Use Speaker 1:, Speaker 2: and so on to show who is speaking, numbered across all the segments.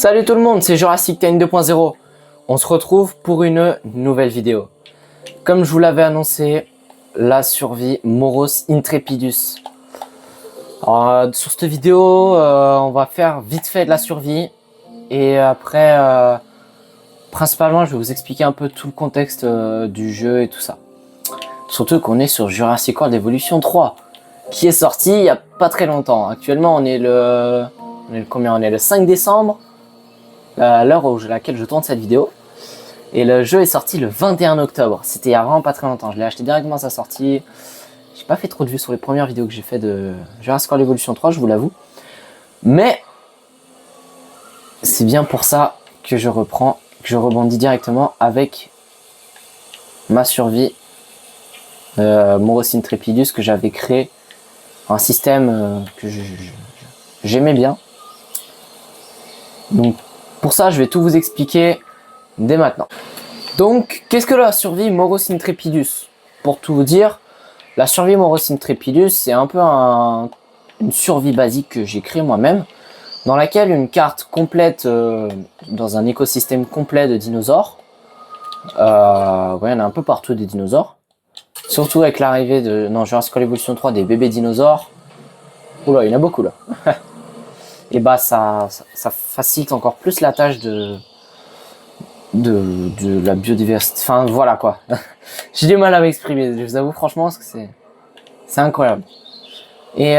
Speaker 1: Salut tout le monde, c'est Jurassic Time 2.0. On se retrouve pour une nouvelle vidéo. Comme je vous l'avais annoncé, la survie Moros Intrepidus. Alors, sur cette vidéo, on va faire vite fait de la survie. Et après, principalement, je vais vous expliquer un peu tout le contexte du jeu et tout ça. Surtout qu'on est sur Jurassic World Evolution 3, qui est sorti il n'y a pas très longtemps. Actuellement, on est le combien? On est le 5 décembre. À l'heure à laquelle je tourne cette vidéo. Et le jeu est sorti le 21 octobre. C'était il y a vraiment pas très longtemps. Je l'ai acheté directement à sa sortie. J'ai pas fait trop de vues sur les premières vidéos que j'ai fait de Jurassic World Evolution 3, je vous l'avoue. Mais c'est bien pour ça que je reprends, que je rebondis directement avec ma survie Moros Intrepidus que j'avais créé. Un système que j'aimais bien. Donc pour ça, je vais tout vous expliquer dès maintenant. Donc, qu'est-ce que la survie Moros Intrepidus? Pour tout vous dire, la survie Moros Intrepidus, c'est un peu une survie basique que j'ai créée moi-même, dans laquelle une carte complète, dans un écosystème complet de dinosaures. Ouais, il y en a un peu partout des dinosaures. Surtout avec l'arrivée de Jurassic World Evolution 3 des bébés dinosaures. Oula, il y en a beaucoup là. Et bah ça facilite encore plus la tâche de la biodiversité. Enfin voilà quoi. J'ai du mal à m'exprimer, je vous avoue franchement parce que c'est incroyable. Et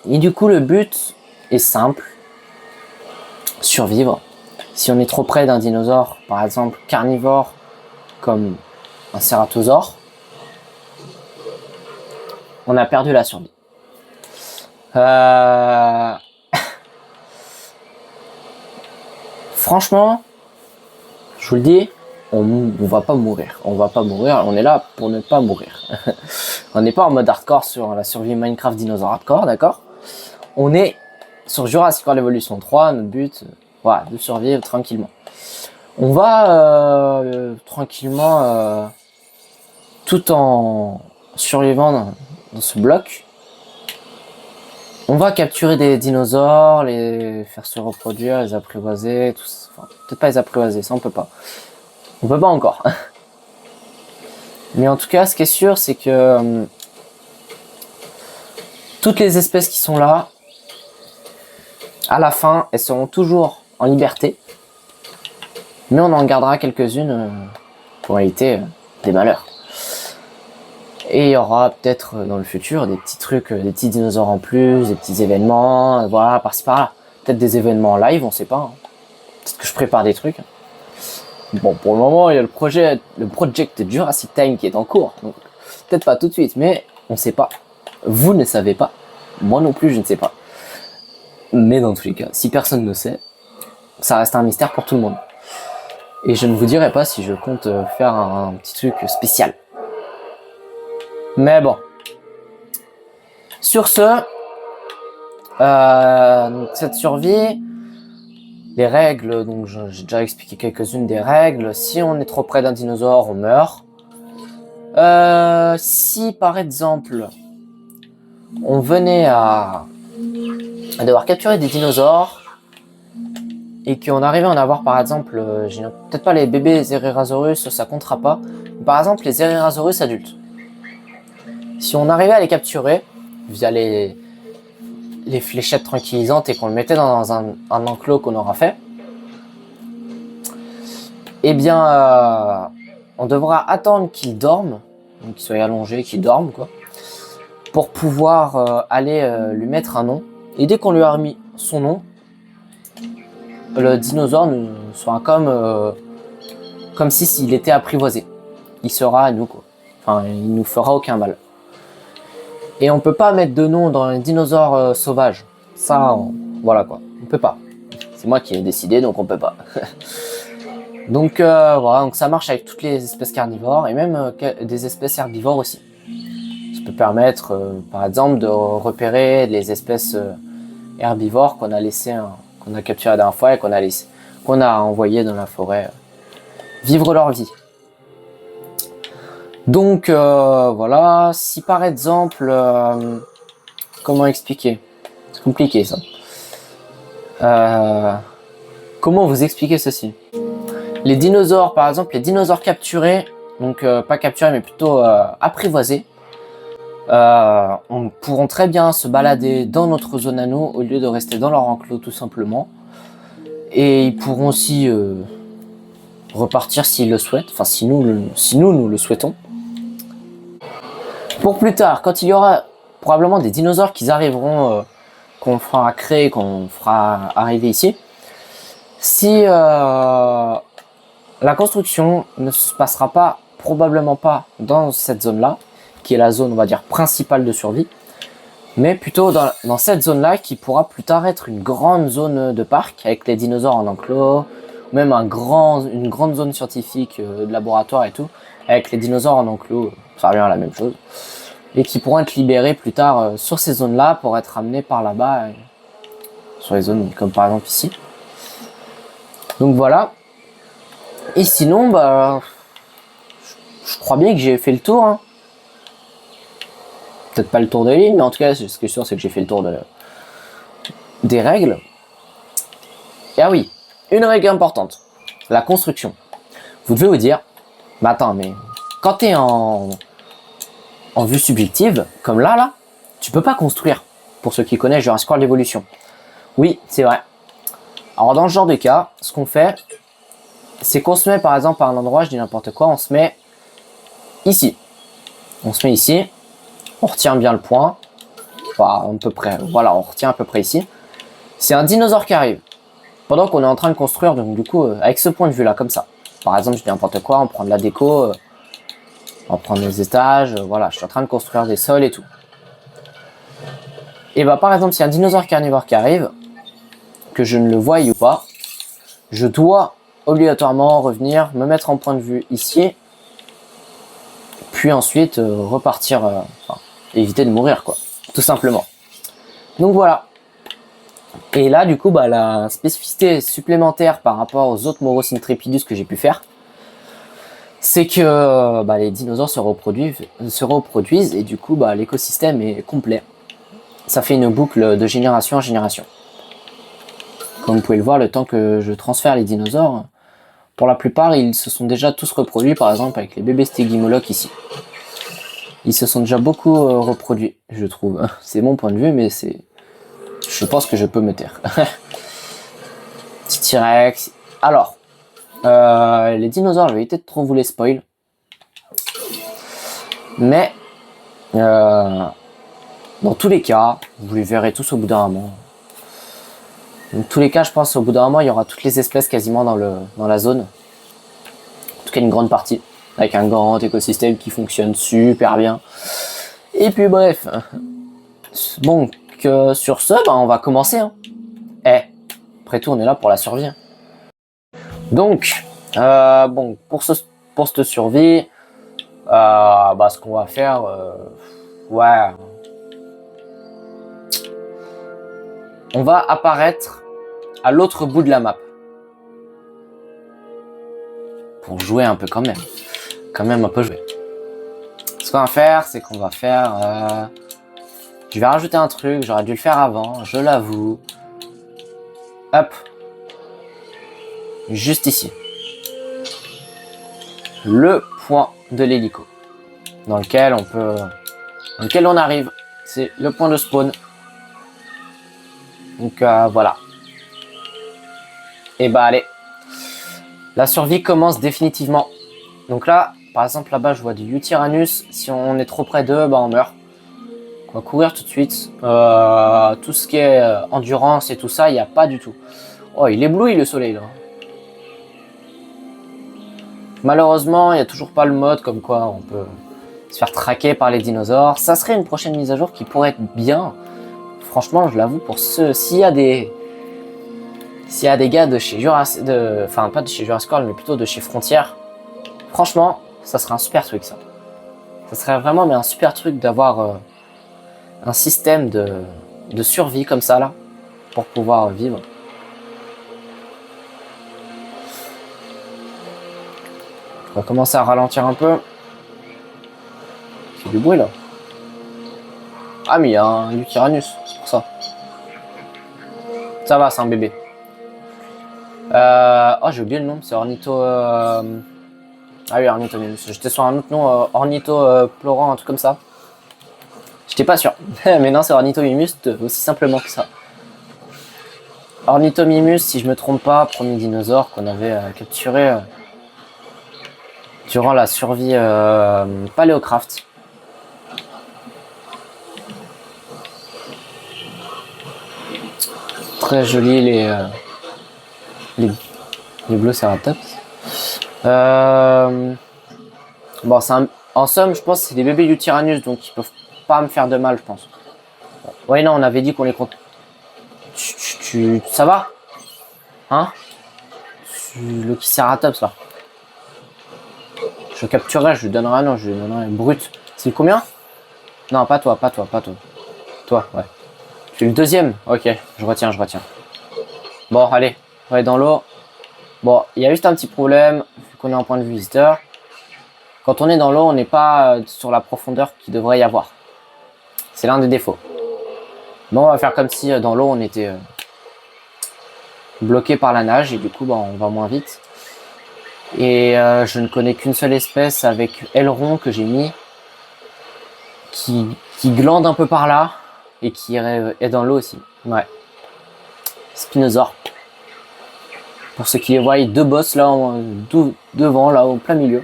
Speaker 1: du coup le but est simple. Survivre. Si on est trop près d'un dinosaure, par exemple carnivore comme un cératosaure, on a perdu la survie. Franchement, je vous le dis, on va pas mourir. On va pas mourir, on est là pour ne pas mourir. On n'est pas en mode hardcore sur la survie Minecraft Dinosaur Hardcore, d'accord? On est sur Jurassic World Evolution 3, notre but, voilà, de survivre tranquillement. On va tranquillement, tout en survivant dans ce bloc, on va capturer des dinosaures, les faire se reproduire, les apprivoiser, tout ça. Enfin, peut-être pas les apprivoiser, ça on peut pas. On peut pas encore. Mais en tout cas, ce qui est sûr, c'est que toutes les espèces qui sont là, à la fin, elles seront toujours en liberté. Mais on en gardera quelques-unes pour éviter des malheurs. Et il y aura peut-être dans le futur des petits trucs, des petits dinosaures en plus, des petits événements, voilà, par-ci par-là. Peut-être des événements en live, on sait pas. Hein. Peut-être que je prépare des trucs. Bon, pour le moment, il y a le project Jurassic Time qui est en cours. Donc, peut-être pas tout de suite, mais on sait pas. Vous ne savez pas. Moi non plus, je ne sais pas. Mais dans tous les cas, si personne ne sait, ça reste un mystère pour tout le monde. Et je ne vous dirai pas si je compte faire un petit truc spécial. Mais bon. Sur ce, cette survie, les règles, donc j'ai déjà expliqué quelques-unes des règles. Si on est trop près d'un dinosaure, on meurt. Si par exemple, on venait à devoir capturer des dinosaures et qu'on arrivait à en avoir par exemple, peut-être pas les bébés Zererasaurus, ça comptera pas. Mais par exemple, les Zererasaurus adultes. Si on arrivait à les capturer via les fléchettes tranquillisantes et qu'on le mettait dans un enclos qu'on aura fait, eh bien, on devra attendre qu'il dorme, donc qu'il soit allongé, qu'il dorme, quoi, pour pouvoir aller lui mettre un nom. Et dès qu'on lui a remis son nom, le dinosaure sera comme si s'il était apprivoisé. Il sera à nous, quoi. Enfin, il nous fera aucun mal. Et on peut pas mettre de nom dans les dinosaures sauvages. Ça, voilà quoi. On peut pas. C'est moi qui ai décidé, donc on peut pas. Donc voilà, donc ça marche avec toutes les espèces carnivores et même des espèces herbivores aussi. Ça peut permettre, par exemple, de repérer les espèces herbivores qu'on a laissé, qu'on a capturées la dernière fois et qu'on a envoyé dans la forêt vivre leur vie. Donc voilà, si par exemple, comment expliquer? C'est compliqué ça. Comment vous expliquer ceci? Les dinosaures, par exemple, les dinosaures capturés, donc pas capturés mais plutôt apprivoisés, on pourront très bien se balader dans notre zone à nous au lieu de rester dans leur enclos tout simplement. Et ils pourront aussi repartir s'ils le souhaitent, enfin si nous le souhaitons. Pour plus tard, quand il y aura probablement des dinosaures qui arriveront, qu'on fera créer, qu'on fera arriver ici, si la construction ne se passera pas, probablement pas dans cette zone-là, qui est la zone, on va dire, principale de survie, mais plutôt dans cette zone-là qui pourra plus tard être une grande zone de parc avec les dinosaures en enclos, même une grande zone scientifique de laboratoire et tout, avec les dinosaures en enclos, ça revient à la même chose, et qui pourront être libérés plus tard sur ces zones-là pour être amenés par là-bas, sur les zones comme par exemple ici. Donc voilà. Et sinon, bah, je crois bien que j'ai fait le tour. Hein. Peut-être pas le tour de l'île, mais en tout cas, ce qui est sûr, c'est que j'ai fait le tour des règles. Et ah oui, une règle importante, la construction. Vous devez vous dire, bah attends, mais quand t'es en vue subjective, comme là, tu peux pas construire. Pour ceux qui connaissent Jurassic World Evolution. Oui, c'est vrai. Alors dans ce genre de cas, ce qu'on fait, c'est qu'on se met par exemple à un endroit, je dis n'importe quoi, on se met ici. On se met ici, on retient bien le point, enfin, à peu près, voilà, on retient à peu près ici. C'est un dinosaure qui arrive, pendant qu'on est en train de construire, donc du coup, avec ce point de vue là, comme ça. Par exemple, je dis n'importe quoi, on prend de la déco, on prend des étages, voilà, je suis en train de construire des sols et tout. Et bah par exemple, si un dinosaure carnivore qui arrive, que je ne le voie ou pas, je dois obligatoirement revenir, me mettre en point de vue ici, puis ensuite repartir, enfin, éviter de mourir quoi, tout simplement. Donc voilà. Et là du coup bah, la spécificité supplémentaire par rapport aux autres Moros intrepidus que j'ai pu faire, c'est que bah, les dinosaures se reproduisent et du coup bah, l'écosystème est complet. Ça fait une boucle de génération en génération. Comme vous pouvez le voir, le temps que je transfère les dinosaures, pour la plupart, ils se sont déjà tous reproduits, par exemple avec les bébés stégimoloques ici. Ils se sont déjà beaucoup reproduits, je trouve. C'est mon point de vue, mais c'est... Je pense que je peux me taire. Petit T-Rex. Alors, les dinosaures, je vais éviter de trop vous les spoil. Mais, dans tous les cas, vous les verrez tous au bout d'un moment. Dans tous les cas, je pense au bout d'un moment, il y aura toutes les espèces quasiment dans la zone. En tout cas, une grande partie. Avec un grand écosystème qui fonctionne super bien. Et puis bref. Bon, sur ce, bah, on va commencer. Hein. Après tout, on est là pour la survie. Hein. Donc, bon, pour cette survie, bah, ce qu'on va faire, ouais. On va apparaître à l'autre bout de la map. Pour jouer un peu quand même. Quand même un peu jouer. Ce qu'on va faire, c'est qu'on va faire... je vais rajouter un truc, j'aurais dû le faire avant, je l'avoue. Hop. Juste ici. Le point de l'hélico. Dans lequel on arrive. C'est le point de spawn. Donc voilà. Et bah allez. La survie commence définitivement. Donc là, par exemple là-bas je vois du Eutyrannus. Si on est trop près d'eux, bah on meurt. On va courir tout de suite. Tout ce qui est endurance et tout ça, il n'y a pas du tout. Oh, il éblouit le soleil là. Malheureusement, il n'y a toujours pas le mode comme quoi on peut se faire traquer par les dinosaures. Ça serait une prochaine mise à jour qui pourrait être bien. Franchement, je l'avoue, pour ceux... S'il y a des gars de chez Jurassic... Enfin, pas de chez Jurassic World, mais plutôt de chez Frontier. Franchement, ça serait un super truc, ça. Ça serait vraiment mais un super truc d'avoir un système de survie comme ça, là. Pour pouvoir vivre. On va commencer à ralentir un peu. C'est du bruit, là. Ah, mais il y a un Eutyrannus, c'est pour ça. Ça va, c'est un bébé. Oh, j'ai oublié le nom, c'est Ornitho... Ah oui, Ornithomimus. J'étais sur un autre nom, Ornithoplorant, un truc comme ça. J'étais pas sûr. Mais non, c'est Ornithomimus, aussi simplement que ça. Ornithomimus, si je me trompe pas, premier dinosaure qu'on avait capturé durant la survie Paléocraft. Très joli les Blosceratops. Bon, en somme, je pense que c'est des bébés du Tyrannus, donc ils peuvent pas me faire de mal, je pense. Ouais, non, on avait dit qu'on les compte. Ça va? Hein? Le Triceratops là. Je le capturerai, je lui donnerai un nom, je lui donnerai brut. C'est combien? Non, pas toi, pas toi, pas toi. Toi, ouais. Tu es le deuxième? Ok, je retiens, je retiens. Bon, allez, on va aller dans l'eau. Bon, il y a juste un petit problème, vu qu'on est en point de vue visiteur. Quand on est dans l'eau, on n'est pas sur la profondeur qu'il devrait y avoir. C'est l'un des défauts. Bon, on va faire comme si dans l'eau, on était bloqué par la nage et du coup, bah, on va moins vite. Et je ne connais qu'une seule espèce avec aileron que j'ai mis qui glande un peu par là et qui est dans l'eau aussi. Ouais. Spinosaure. Pour ceux qui les voient, deux bosses là, devant, là, au plein milieu.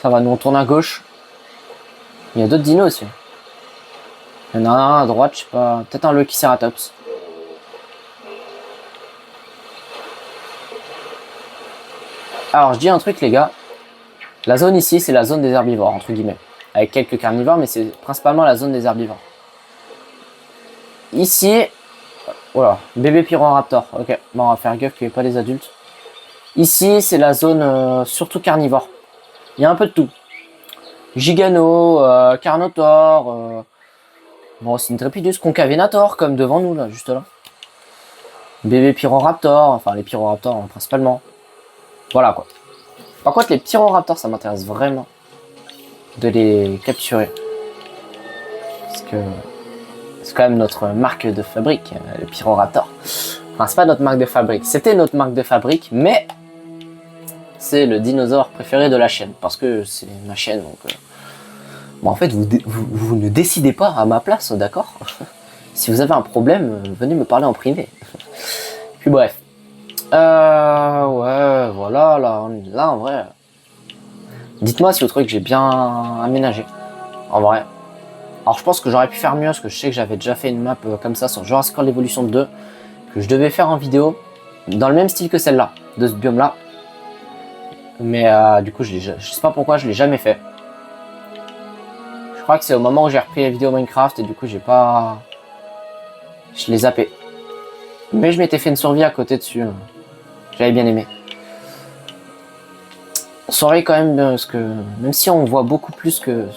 Speaker 1: Ça va, nous on tourne à gauche. Il y a d'autres dinos aussi. Il y en a un à droite, je sais pas, peut-être un Leuciceratops. Alors je dis un truc les gars, la zone ici c'est la zone des herbivores entre guillemets, avec quelques carnivores mais c'est principalement la zone des herbivores. Ici, voilà, bébé Pyroraptor, ok, bon on va faire gaffe qu'il n'y ait pas les adultes. Ici c'est la zone surtout carnivore, il y a un peu de tout. Gigano, Carnotaure, bon c'est une Trepidus, Concavenator comme devant nous là, juste là. Bébé Pyroraptor, enfin les Pyroraptors hein, principalement. Voilà quoi. Par contre les Pyroraptors ça m'intéresse vraiment de les capturer. Parce que c'est quand même notre marque de fabrique, le Pyroraptor. Enfin c'est pas notre marque de fabrique, c'était notre marque de fabrique, mais c'est le dinosaure préféré de la chaîne. Parce que c'est ma chaîne donc... Bon en fait vous ne décidez pas à ma place, d'accord? Si vous avez un problème, venez me parler en privé. Puis bref. Ouais, voilà, là en vrai. Dites-moi si vous trouvez que j'ai bien aménagé. En vrai. Alors je pense que j'aurais pu faire mieux, parce que je sais que j'avais déjà fait une map comme ça sur Jurassic World Evolution 2, que je devais faire en vidéo, dans le même style que celle-là, de ce biome-là. Mais du coup, je sais pas pourquoi je l'ai jamais fait. Je crois que c'est au moment où j'ai repris les vidéos Minecraft, et du coup, j'ai pas... Je l'ai zappé. Mais je m'étais fait une survie à côté dessus. J'avais bien aimé. Survie quand même, parce que même si on voit beaucoup plus que...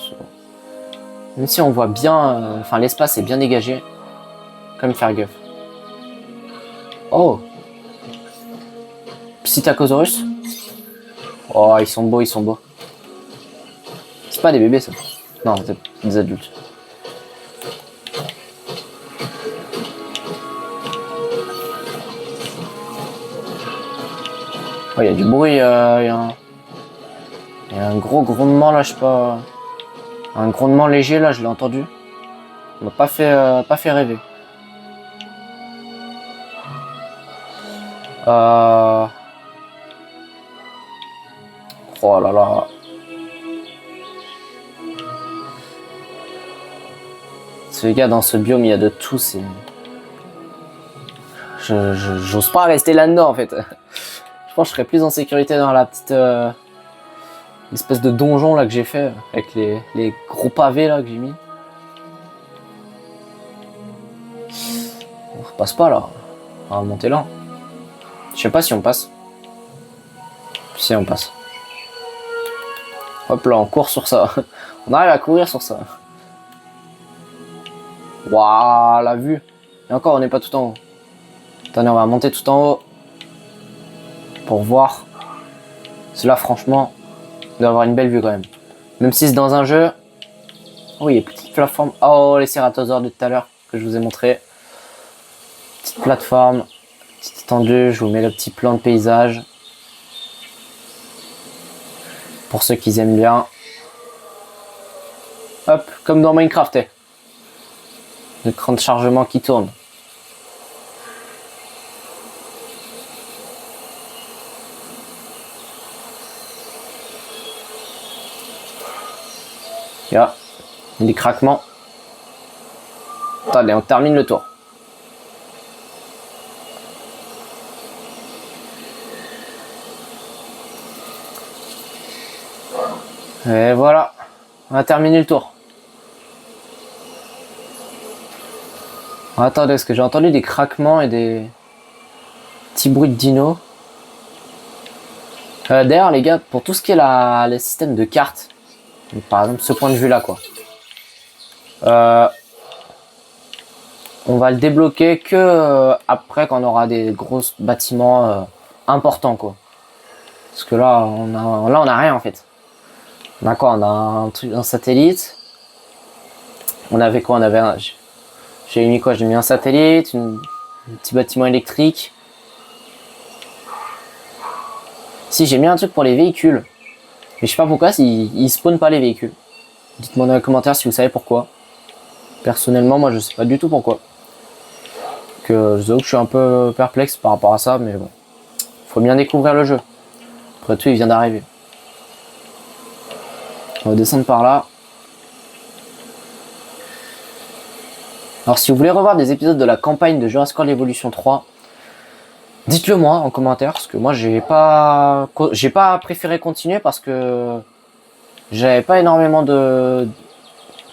Speaker 1: Même si on voit bien... Enfin, l'espace est bien dégagé. Quand même faire gaffe. Oh, Psittacosaurus. Oh, ils sont beaux, ils sont beaux. C'est pas des bébés, ça. Non, c'est des adultes. Oh, il y a du bruit, il y a un gros grondement, là, je sais pas... Un grondement léger, là, je l'ai entendu. Il m'a pas fait rêver. Oh là là. Ce gars, dans ce biome, il y a de tout, c'est... J'ose pas rester là-dedans, en fait. Je pense que je serais plus en sécurité dans la petite... espèce de donjon, là, que j'ai fait, avec les gros pavés, là, que j'ai mis. On repasse pas, là. On va monter là. Je sais pas si on passe. Si, on passe. Hop là, on court sur ça. On arrive à courir sur ça. Waouh, la vue. Et encore, on n'est pas tout en haut. Attendez, on va monter tout en haut. Pour voir. Cela, franchement, doit avoir une belle vue quand même. Même si c'est dans un jeu. Oh, il y a une petite plateforme. Oh, les cératosaures de tout à l'heure que je vous ai montré. Petite plateforme. Petite entendu, je vous mets le petit plan de paysage. Pour ceux qui aiment bien. Hop, comme dans Minecraft. L'écran de chargement qui tourne. Là, des craquements. Attendez, on termine le tour. Et voilà, on a terminé le tour. Attendez, est-ce que j'ai entendu des craquements et des petits bruits de dino. D'ailleurs, les gars, pour tout ce qui est le système de cartes, donc, par exemple ce point de vue là, quoi, on va le débloquer que après qu'on aura des gros bâtiments importants, quoi. Parce que là, on a rien en fait. On a quoi? On a un satellite. On avait quoi? J'ai mis quoi? J'ai mis un satellite, un petit bâtiment électrique. Si, j'ai mis un truc pour les véhicules. Mais je sais pas pourquoi, ils spawnent pas les véhicules. Dites-moi dans les commentaires si vous savez pourquoi. Personnellement, moi je sais pas du tout pourquoi. Je vous avoue que je suis un peu perplexe par rapport à ça, mais bon. Faut bien découvrir le jeu. Après tout, il vient d'arriver. On va descendre par là. Alors si vous voulez revoir des épisodes de la campagne de Jurassic World Evolution 3, dites-le moi en commentaire, parce que moi j'ai pas préféré continuer parce que j'avais pas énormément de...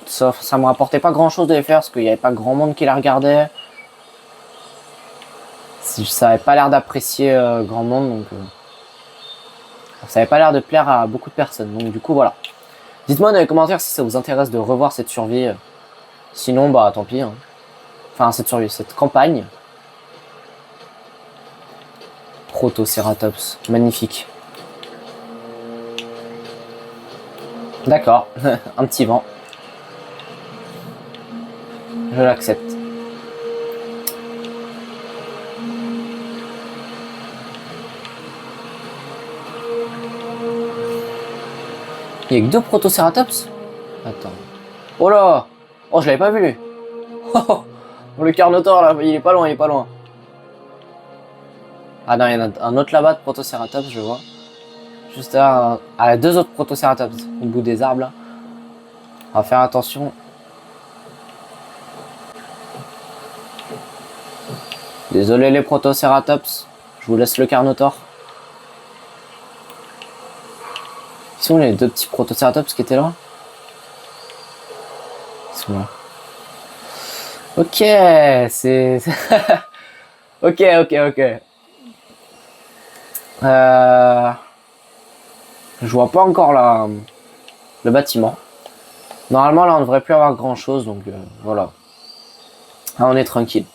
Speaker 1: Ça me rapportait pas grand chose de les faire, parce qu'il n'y avait pas grand monde qui la regardait. Ça avait pas l'air d'apprécier grand monde, donc ça avait pas l'air de plaire à beaucoup de personnes, donc du coup voilà. Dites-moi dans les commentaires si ça vous intéresse de revoir cette survie. Sinon, bah tant pis. Hein. Enfin, cette campagne. Protoceratops. Magnifique. D'accord. Un petit vent. Je l'accepte. Il y a que 2 protoceratops? Attends. Oh là! Oh, je l'avais pas vu lui. Oh, le Carnotaur là, il est pas loin, il est pas loin. Ah non, il y en a un autre là-bas de Protoceratops, je vois. Juste là, ah, 2 autres Protoceratops au bout des arbres là. On va faire attention. Désolé les Protoceratops, je vous laisse le Carnotaur. Ils sont les 2 petits Protoceratops qui étaient là? Ils sont là. Ok, c'est... ok. Je vois pas encore le bâtiment. Normalement, là, on ne devrait plus avoir grand chose, donc voilà. Là, on est tranquille.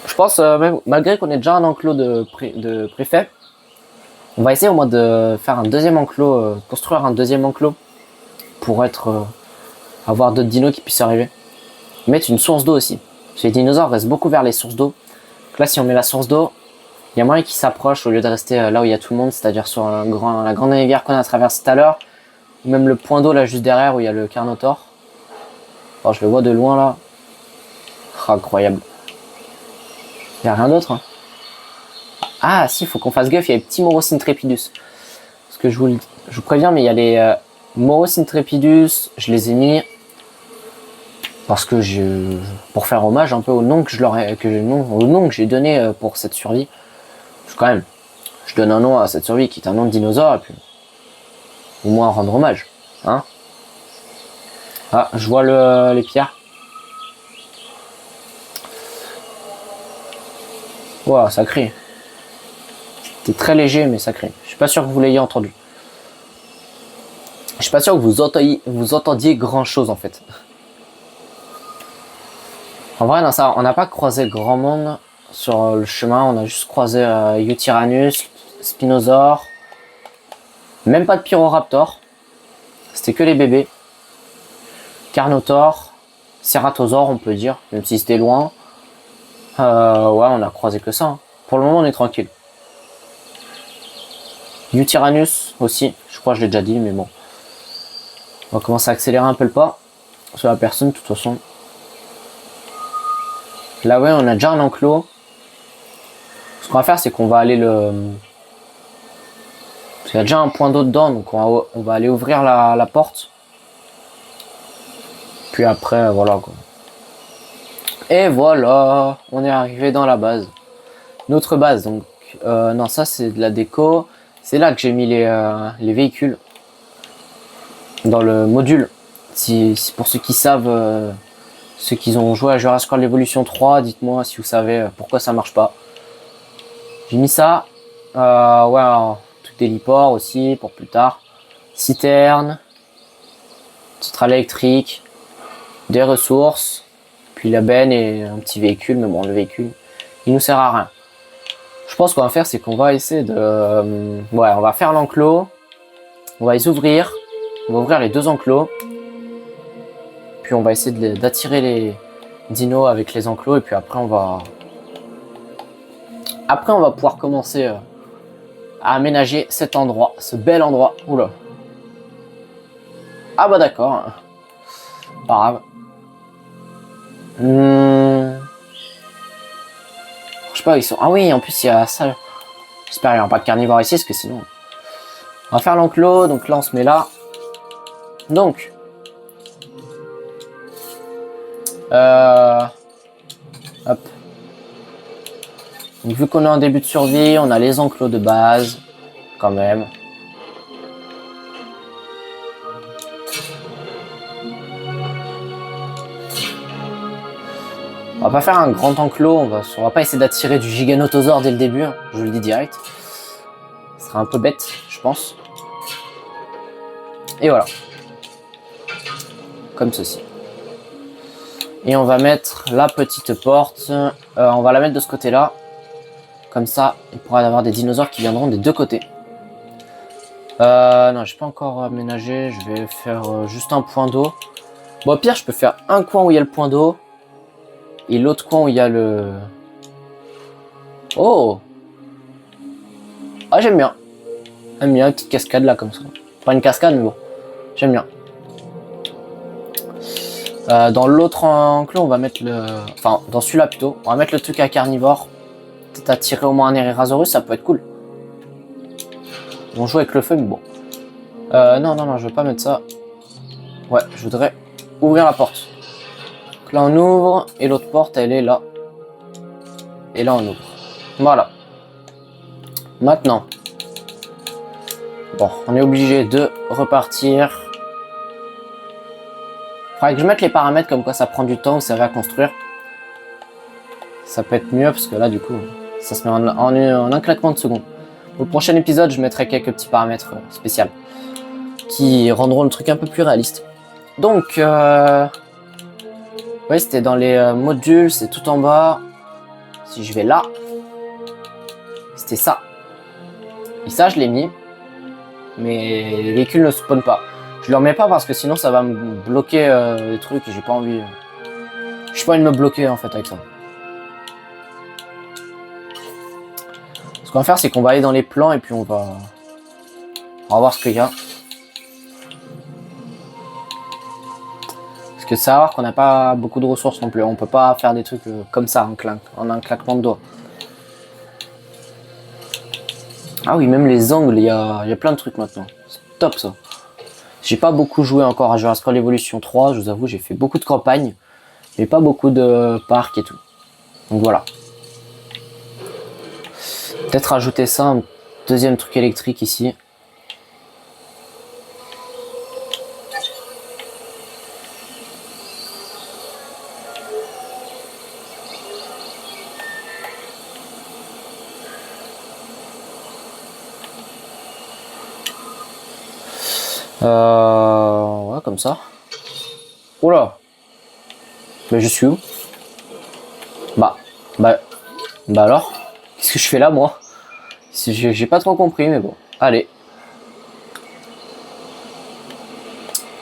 Speaker 1: Je pense, même, malgré qu'on ait déjà un enclos de préfet, on va essayer au moins de faire un deuxième enclos, construire un deuxième enclos pour avoir d'autres dinos qui puissent arriver. Mettre une source d'eau aussi. Les dinosaures restent beaucoup vers les sources d'eau. Là, si on met la source d'eau, il y a moyen qu'ils s'approchent au lieu de rester là où il y a tout le monde, c'est-à-dire sur la grande rivière qu'on a traversée tout à l'heure, ou même le point d'eau là juste derrière où il y a le Carnotaur. Oh, je le vois de loin là. Oh, incroyable. Il n'y a rien d'autre. Hein. Ah si, il faut qu'on fasse gaffe, il y a les petits Moros intrepidus. Parce que je vous préviens, mais il y a les Moros intrepidus, je les ai mis parce que pour faire hommage un peu au nom que j'ai donné pour cette survie. Quand même, je donne un nom à cette survie qui est un nom de dinosaure et puis au moins rendre hommage, hein. Ah, je vois les pierres. Wow, ça crie. C'était très léger mais ça crie. Je suis pas sûr que vous l'ayez entendu. Je suis pas sûr que vous entendiez grand chose en fait. En vrai, non, ça, on n'a pas croisé grand monde sur le chemin. On a juste croisé Eutyrannus, Spinosaure. Même pas de Pyroraptor. C'était que les bébés. Carnotaur, Ceratosaure, on peut dire, même si c'était loin. Ouais, on a croisé que ça. Hein. Pour le moment, on est tranquille. Utyrannus aussi, je crois que je l'ai déjà dit, mais bon. On va commencer à accélérer un peu le pas sur la personne, de toute façon. Là, ouais, on a déjà un enclos. Ce qu'on va faire, c'est qu'on va aller le... Parce qu'il y a déjà un point d'eau dedans, donc on va aller ouvrir la porte. Puis après, voilà quoi. Et voilà, on est arrivé dans la base. Notre base, donc... non, ça c'est de la déco. C'est là que j'ai mis les véhicules. Dans le module. Si pour ceux qui savent, ceux qui ont joué à Jurassic World Evolution 3, dites-moi si vous savez pourquoi ça marche pas. J'ai mis ça. Ouais, tout héliport aussi pour plus tard. Citerne. Centrale électrique. Des ressources. Puis la benne et un petit véhicule. Mais bon, le véhicule, il nous sert à rien. Je pense qu'on va faire, c'est qu'on va essayer de... ouais, on va faire l'enclos. On va les ouvrir. On va ouvrir les deux enclos. Puis on va essayer d'attirer les dinos avec les enclos. Et puis après, on va... Après, on va pouvoir commencer à aménager cet endroit. Ce bel endroit. Oula. Ah bah d'accord. Pas grave. Je sais pas, ils sont... Ah oui, en plus, il y a ça. J'espère qu'il n'y aura pas de carnivore ici, parce que sinon... On va faire l'enclos. Donc là, on se met là. Donc... hop. Donc, vu qu'on est en début de survie, on a les enclos de base, quand même. On va pas faire un grand enclos, on va pas essayer d'attirer du giganotosaure dès le début, hein, je vous le dis direct. Ce sera un peu bête, je pense. Et voilà. Comme ceci. Et on va mettre la petite porte, on va la mettre de ce côté-là. Comme ça, il pourra y avoir des dinosaures qui viendront des deux côtés. Non, j'ai pas encore aménagé, je vais faire juste un point d'eau. Bon, au pire, je peux faire un coin où il y a le point d'eau. Et l'autre coin où il y a le... Oh! Ah, j'aime bien. J'aime bien une petite cascade là, comme ça. Pas une cascade, mais bon. J'aime bien. Dans l'autre enclos, on va mettre le... Enfin, dans celui-là plutôt. On va mettre le truc à carnivore. Peut-être attirer au moins un Herrerasaurus, ça peut être cool. On joue avec le feu, mais bon. Non, je veux pas mettre ça. Ouais, je voudrais ouvrir la porte. Donc là, on ouvre, et l'autre porte, elle est là. Et là, on ouvre. Voilà. Maintenant. Bon, on est obligé de repartir. Faudrait que je mette les paramètres comme quoi ça prend du temps, vous savez, à construire. Ça peut être mieux, parce que là, du coup, ça se met en un claquement de secondes. Pour le prochain épisode, je mettrai quelques petits paramètres spéciaux qui rendront le truc un peu plus réaliste. Donc, ouais, c'était dans les modules, c'est tout en bas. Si je vais là, c'était ça. Et ça, je l'ai mis. Mais les véhicules ne spawnent pas. Je le remets pas parce que sinon ça va me bloquer les trucs et j'ai pas envie. J'ai pas envie de me bloquer en fait avec ça. Ce qu'on va faire, c'est qu'on va aller dans les plans et puis on va voir ce qu'il y a. Parce que savoir qu'on n'a pas beaucoup de ressources non plus. On peut pas faire des trucs comme ça en un claquement de doigts. Ah oui, même les angles, il y a plein de trucs maintenant. C'est top ça. J'ai pas beaucoup joué encore à Jurassic World Evolution 3, je vous avoue, j'ai fait beaucoup de campagnes, mais pas beaucoup de parcs et tout. Donc voilà. Peut-être rajouter ça, un deuxième truc électrique ici. Ouais, comme ça. Oula. Mais je suis où? Bah alors? Qu'est-ce que je fais là, moi? J'ai pas trop compris, mais bon. Allez.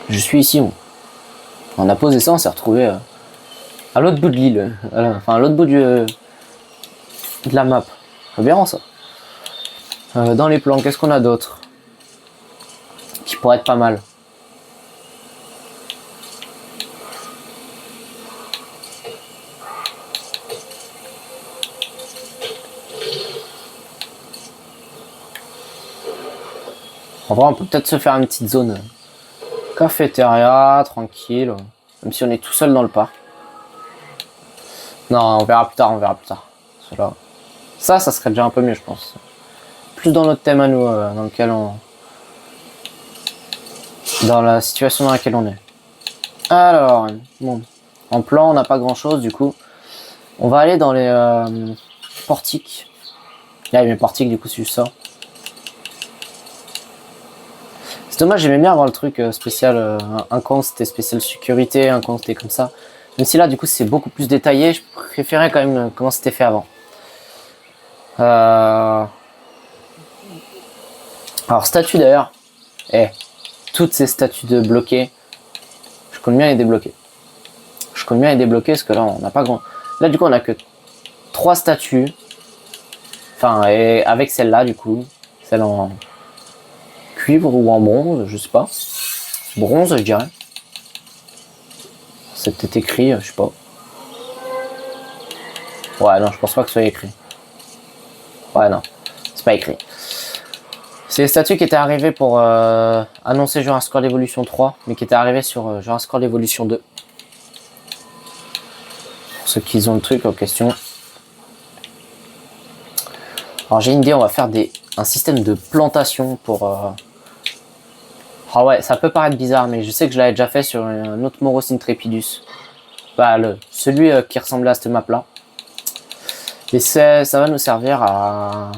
Speaker 1: Je suis ici, moi. On a posé ça, on s'est retrouvé À l'autre bout de l'île. Enfin, à l'autre bout de la map. C'est bien ça. Dans les plans, qu'est-ce qu'on a d'autre qui pourrait être pas mal? En vrai, on peut peut-être se faire une petite zone cafétéria, tranquille. Même si on est tout seul dans le parc. Non, on verra plus tard, on verra plus tard. Cela. Ça serait déjà un peu mieux, je pense. Plus dans notre thème à nous, dans lequel on... Dans la situation dans laquelle on est. Alors, bon. En plan, on n'a pas grand-chose, du coup. On va aller dans les portiques. Là, mes portiques, du coup, c'est juste ça. C'est dommage, j'aimais bien avoir le truc spécial. Un camp, c'était spécial sécurité, un camp, c'était comme ça. Même si là, du coup, c'est beaucoup plus détaillé, je préférais quand même comment c'était fait avant. Alors, statue d'ailleurs. Toutes ces statues de bloquées, je compte bien les débloquer. Je compte bien les débloquer parce que là, on n'a pas grand. Là, du coup, on a que 3 statues. Enfin, et avec celle-là, du coup. Celle en cuivre ou en bronze, je sais pas. Bronze, je dirais. C'est peut-être écrit, je sais pas. Ouais, non, je pense pas que ce soit écrit. Ouais, non, c'est pas écrit. C'est les statues qui étaient arrivées pour annoncer Jurassic World Evolution 3, mais qui étaient arrivées sur Jurassic World Evolution 2. Pour ceux qui ont le truc en question. Alors j'ai une idée, on va faire un système de plantation pour... Ah ouais, ça peut paraître bizarre, mais je sais que je l'avais déjà fait sur un autre Moros Intrepidus. Bah, celui qui ressemblait à cette map là. Et ça va nous servir à...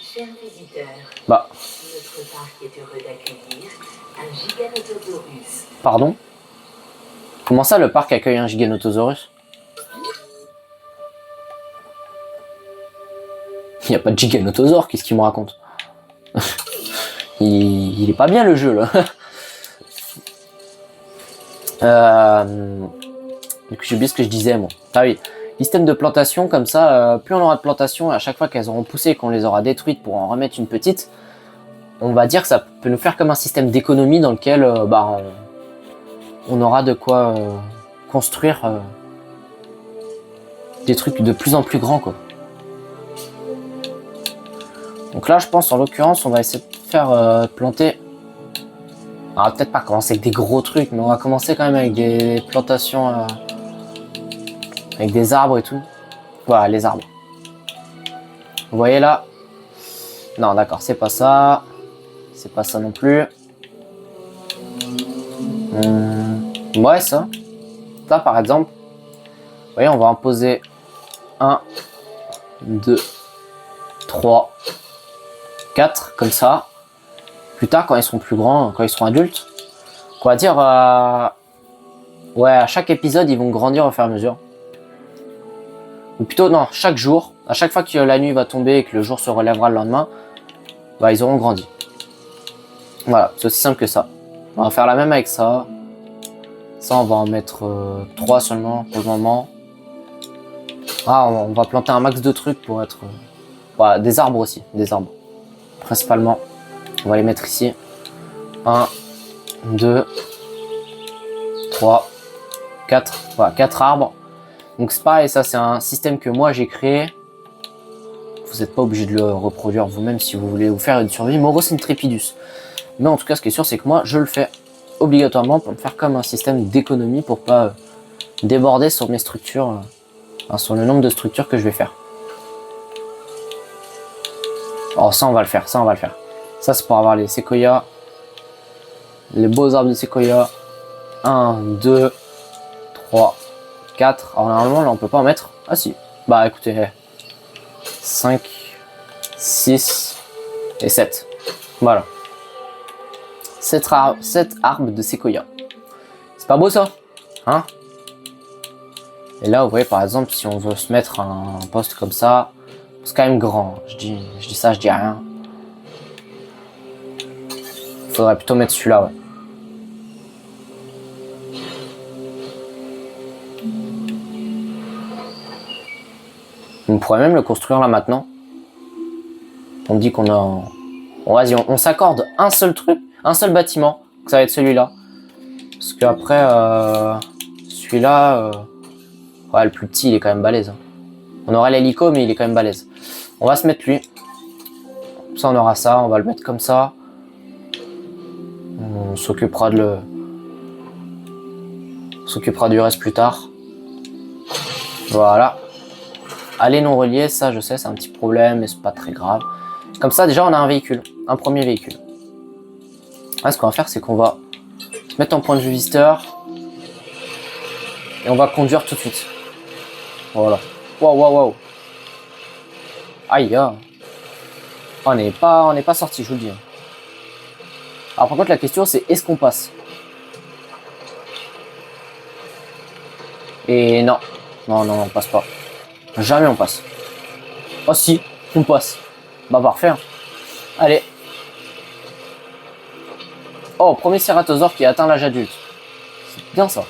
Speaker 2: Chers visiteurs,
Speaker 1: bah,
Speaker 2: notre parc est heureux d'accueillir un Giganotosaurus.
Speaker 1: Pardon? Comment ça le parc accueille un Giganotosaurus? Il n'y a pas de Giganotosaure, qu'est-ce qu'il me raconte? il est pas bien le jeu là. Du coup j'ai oublié ce que je disais moi. Ah oui, système de plantation comme ça, plus on aura de plantation, à chaque fois qu'elles auront poussé et qu'on les aura détruites pour en remettre une petite, on va dire que ça peut nous faire comme un système d'économie dans lequel on aura de quoi construire des trucs de plus en plus grands quoi. Donc là je pense en l'occurrence on va essayer de faire planter. On va peut-être pas commencer avec des gros trucs, mais on va commencer quand même avec des plantations avec des arbres et tout. Voilà les arbres. Vous voyez là? Non d'accord, c'est pas ça. C'est pas ça non plus. Ouais ça. Ça par exemple. Vous voyez on va en poser 1, 2, 3, 4 comme ça. Plus tard quand ils seront plus grands, quand ils seront adultes. On va dire ouais à chaque épisode ils vont grandir au fur et à mesure. Ou plutôt non, chaque jour, à chaque fois que la nuit va tomber et que le jour se relèvera le lendemain, bah ils auront grandi. Voilà, c'est aussi simple que ça. On va faire la même avec ça. Ça on va en mettre 3 seulement pour le moment. Ah on va planter un max de trucs pour être... voilà, des arbres aussi, des arbres. Principalement. On va les mettre ici. 1, 2, 3, 4. Voilà, 4 arbres. Donc c'est pareil, ça c'est un système que moi j'ai créé. Vous n'êtes pas obligé de le reproduire vous-même si vous voulez vous faire une survie Moros Intrepidus. Mais en tout cas, ce qui est sûr, c'est que moi, je le fais obligatoirement pour me faire comme un système d'économie pour pas déborder sur mes structures, sur le nombre de structures que je vais faire. Oh, ça, on va le faire, ça, on va le faire. Ça, c'est pour avoir les séquoias, les beaux arbres de séquoia. 1, 2, 3, 4. Alors, normalement, là, on peut pas en mettre. Ah, si. Bah, écoutez, 5, 6 et 7. Voilà. 7 arbres de séquoia. C'est pas beau ça? Hein? Et là, vous voyez, par exemple, si on veut se mettre un poste comme ça, c'est quand même grand. Je dis ça, je dis rien. Il faudrait plutôt mettre celui-là, ouais. On pourrait même le construire là maintenant. On dit qu'on a... Bon, vas-y, on s'accorde un seul truc, un seul bâtiment. Que ça va être celui-là. Parce qu'après, celui-là... Ouais, le plus petit, il est quand même balèze. Hein. On aurait l'hélico, mais il est quand même balèze. On va se mettre lui. Ça, on aura ça. On va le mettre comme ça. On s'occupera de On s'occupera du reste plus tard. Voilà. Aller non relié, ça je sais, c'est un petit problème, mais c'est pas très grave. Comme ça, déjà, on a un véhicule. Un premier véhicule. Là, ce qu'on va faire, c'est qu'on va se mettre en point de vue visiteur. Et on va conduire tout de suite. Voilà. Waouh, waouh, waouh. Aïe, ah. On n'est pas sorti, je vous le dis. Alors, par contre, la question, c'est est-ce qu'on passe? Et non. Non, non, on passe pas. Jamais on passe. Oh si, on passe. Bah parfait. Hein. Allez. Oh, premier cératosaure qui a atteint l'âge adulte. C'est bien ça.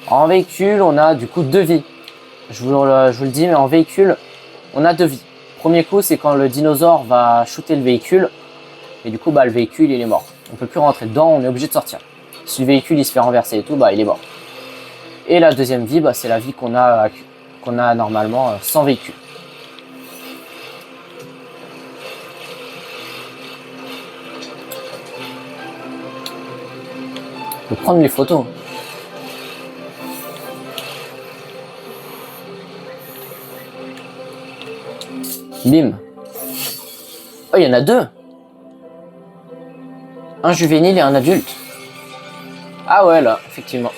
Speaker 1: En véhicule, on a du coup 2 vies. Je vous le dis, mais en véhicule, on a 2 vies. Premier coup, c'est quand le dinosaure va shooter le véhicule. Et du coup, bah, le véhicule, il est mort. On peut plus rentrer dedans, on est obligé de sortir. Si le véhicule, il se fait renverser et tout, bah, il est mort. Et la deuxième vie, bah, c'est la vie qu'on a normalement sans véhicule. Je vais prendre les photos. Bim. Oh, il y en a 2. Un juvénile et un adulte. Ah ouais, là, effectivement.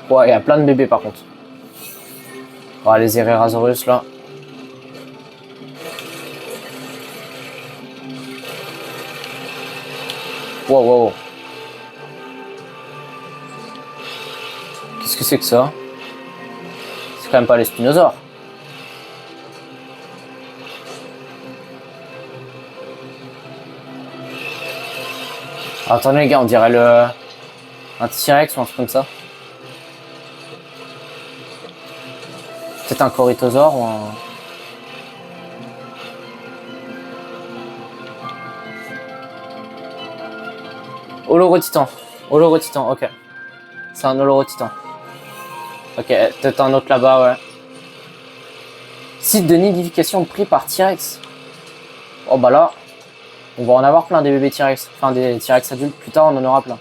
Speaker 1: Ouais, il y a plein de bébés par contre. Oh, les Ererasaurus là. Wow, wow, wow. Qu'est-ce que c'est que ça? C'est quand même pas les spinosaures. Ah, attendez les gars, on dirait un T-Rex ou un truc comme ça. Peut-être un Corythosaure ou un... Olorotitan. Olorotitan, ok. C'est un Olorotitan. Ok, peut-être un autre là-bas, ouais. Site de nidification pris par T-Rex. Oh bah là, on va en avoir plein des bébés T-Rex. Enfin, des T-Rex adultes. Plus tard, on en aura plein.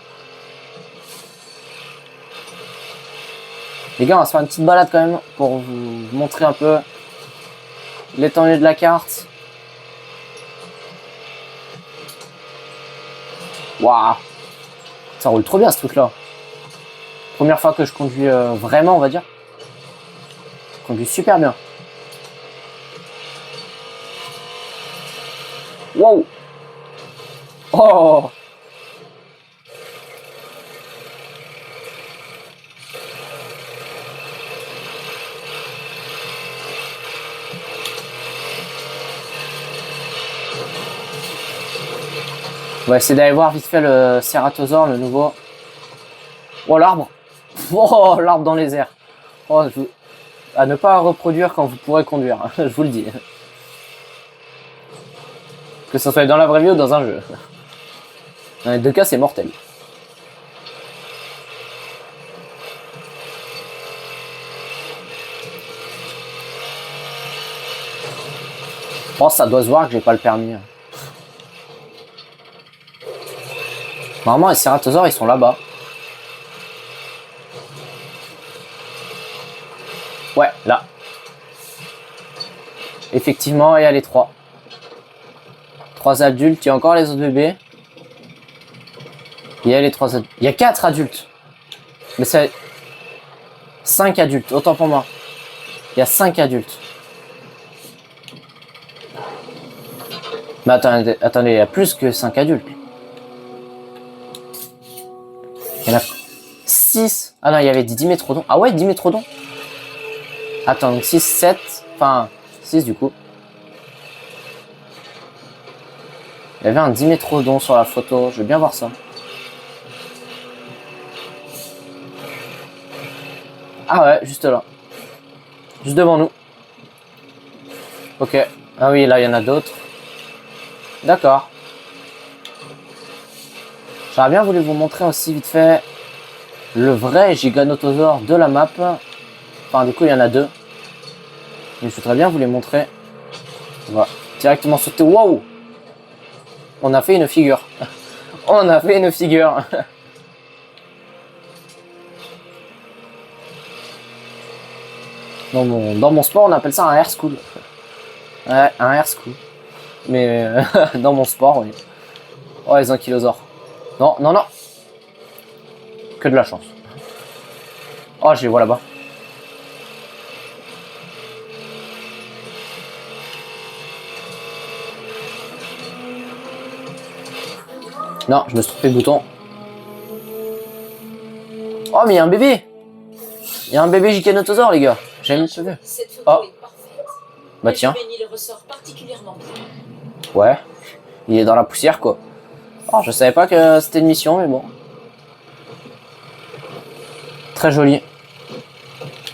Speaker 1: Les gars, on va se faire une petite balade quand même pour vous montrer un peu l'étendue de la carte. Waouh! Ça roule trop bien ce truc-là. Première fois que je conduis vraiment, on va dire. Je conduis super bien. Wow! Oh! On va essayer d'aller voir vite fait le Cératosaure, le nouveau. Oh, l'arbre! Oh, l'arbre dans les airs. Oh, à ne pas reproduire quand vous pourrez conduire, je vous le dis. Que ce soit dans la vraie vie ou dans un jeu. Dans les deux cas, c'est mortel. Oh, ça doit se voir que j'ai pas le permis. Normalement, les cératosaures, ils sont là-bas. Ouais, là. Effectivement, il y a les 3. 3 adultes, il y a encore les autres bébés. Il y a les 3 adultes. Il y a 4 adultes. Mais c'est 5 adultes, autant pour moi. Il y a 5 adultes. Mais attendez, il y a plus que 5 adultes. Il y en a 6. Ah non, il y avait des dimétrodons. Ah ouais, dimétrodons. Attends, donc 6, 7. Enfin, 6 du coup. Il y avait un dimétrodon sur la photo. Je veux bien voir ça. Ah ouais, juste là. Juste devant nous. Ok. Ah oui, là, il y en a d'autres. D'accord. J'aurais bien voulu vous montrer aussi vite fait le vrai Giganotosaure de la map. Enfin, du coup, il y en a deux. Mais je voudrais bien vous les montrer. On va directement sauter. Waouh! On a fait une figure. On a fait une figure. Dans mon sport, on appelle ça un air school. Ouais, un air school. Mais dans mon sport, oui. Oh, les ankylosaures. Non, non, non. Que de la chance. Oh, je les vois là-bas. Non, je me suis trompé de bouton. Oh, mais il y a un bébé. Il y a un bébé Giganotosaure, les gars. J'ai même pas vu.
Speaker 2: Cette photo
Speaker 1: Oh.
Speaker 2: est parfaite.
Speaker 1: Bah
Speaker 2: Le
Speaker 1: tiens.
Speaker 2: juvénile ressort particulièrement bien.
Speaker 1: Ouais. Il est dans la poussière, quoi. Alors, je savais pas que c'était une mission, mais bon. Très joli.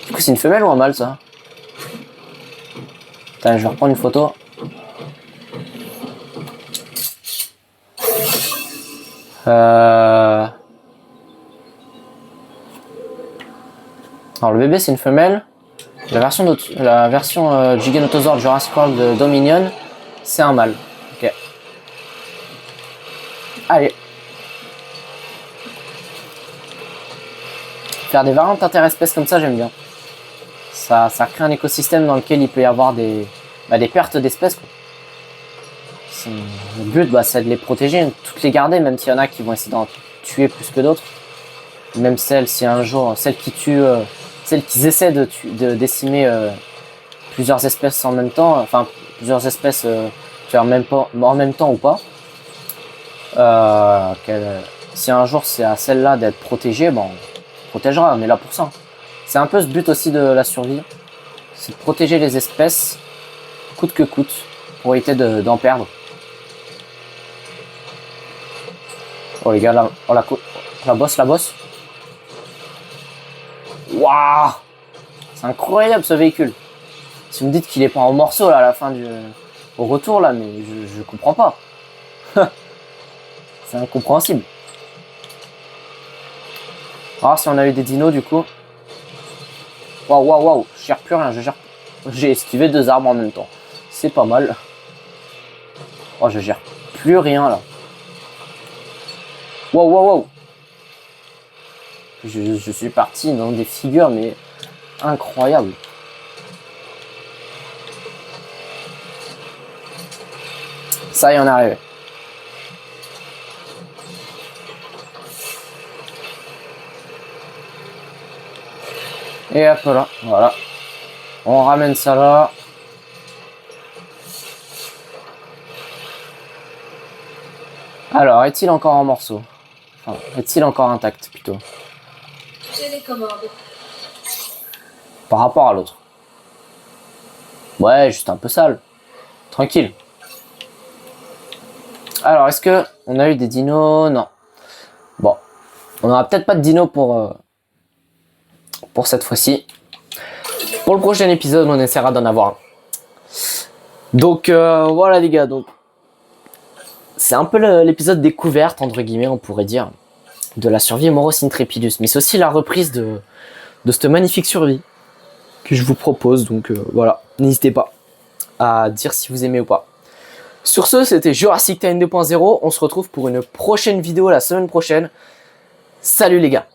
Speaker 1: Du coup, c'est une femelle ou un mâle, ça? Attends, je vais reprendre une photo. Alors, le bébé, c'est une femelle. La version Giganotosaure Jurassic World de Dominion, c'est un mâle. Ok. Allez. Faire des variantes interespèces comme ça, j'aime bien. Ça crée un écosystème dans lequel il peut y avoir des pertes d'espèces. Le but, c'est de les protéger, de toutes les garder, même s'il y en a qui vont essayer d'en tuer plus que d'autres. Même celles, si un jour, celles qui tuent, celles qui essaient de décimer plusieurs espèces en même temps, enfin plusieurs espèces en même temps ou pas. Si un jour c'est à celle-là d'être protégée, on protégera, on est là pour ça. C'est un peu ce but aussi de la survie, c'est de protéger les espèces coûte que coûte pour éviter d'en perdre. Oh les gars, là, oh, la bosse. Waouh, c'est incroyable ce véhicule. Si vous me dites qu'il est pas en morceaux là à la fin au retour là, mais je comprends pas. C'est incompréhensible. Alors si on a eu des dinos du coup. Waouh, je gère plus rien, j'ai esquivé 2 arbres en même temps. C'est pas mal. Oh, je gère plus rien là. Waouh. Je suis parti dans des figures mais incroyables. Ça y en est arrivé. Et hop là, voilà. On ramène ça là. Alors, est-il encore en morceaux? Enfin, est-il encore intact plutôt?
Speaker 2: J'ai les commandes.
Speaker 1: Par rapport à l'autre. Ouais, juste un peu sale. Tranquille. Alors, est-ce que on a eu des dinos? Non. Bon, on n'aura peut-être pas de dinos pour cette fois-ci. Pour le prochain épisode, on essaiera d'en avoir un. Donc voilà les gars, donc c'est un peu l'épisode découverte entre guillemets, on pourrait dire, de la survie Moros Intrepidus, mais c'est aussi la reprise de cette magnifique survie que je vous propose. Donc voilà, n'hésitez pas à dire si vous aimez ou pas. Sur ce, c'était Jurassic Time 2.0. On se retrouve pour une prochaine vidéo la semaine prochaine. Salut les gars.